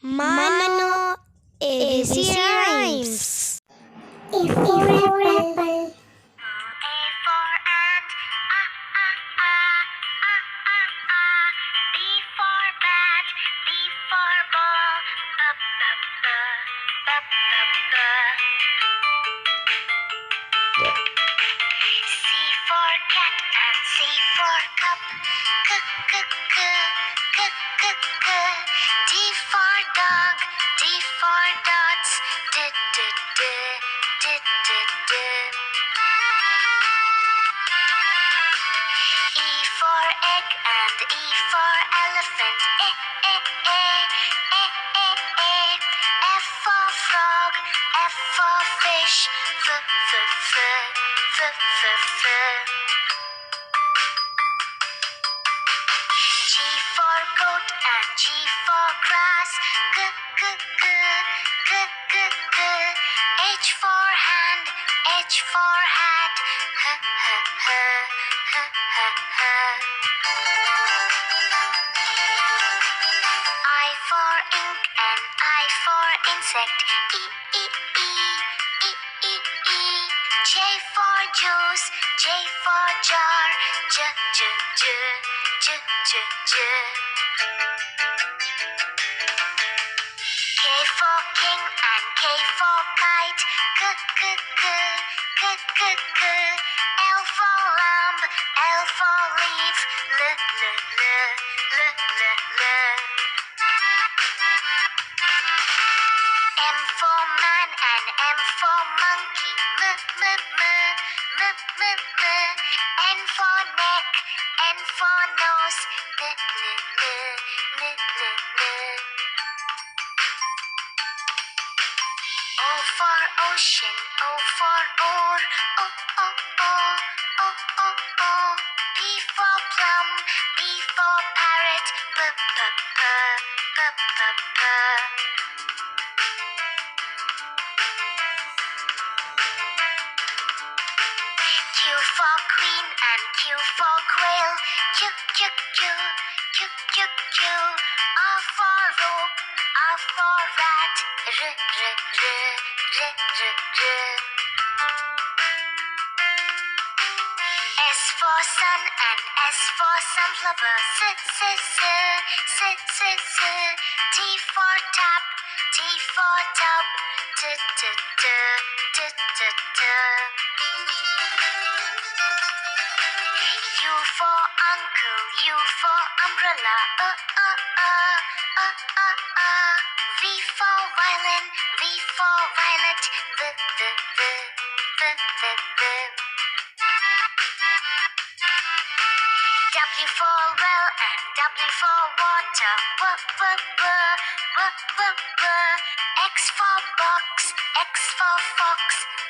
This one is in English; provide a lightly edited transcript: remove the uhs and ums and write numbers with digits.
Mano ABC Rhymes. A for apple. G for goat and G for grass. G, g, g, g, g, g. H for hand, H for hat. H, h, h, h, h, h. I for ink and I for insect. E, e, e, e, e, e. J for juice, J for jar. J, j, j. J, j, j. K for king and K for kite. K, k, k, k, k, k. L for lamb, L for leaf. L, l, l, l, l, l. M for man and M for monkey. M, m, m, m, m, m. N for neck, N for nose. N, n, n, n, n. O for ocean, O for oar. O, o, o, o, o, o. P for plum, P for parrot. P, p, p, p, p, p. Q for queen and Q for quail. Q, q, q, q, q, q. R for rope, R for rat. R, r, r, r, r, r. S for sun and S for sunflower. S, s, s, s, s, s. T for tap, T for tub. T, t, t, t, t, t. U for uncle, U for umbrella. V for violin, V for violet. V, v, v, v, v, v. W for well and W for water. W, w, w, w, w, w. X for box, X for fox.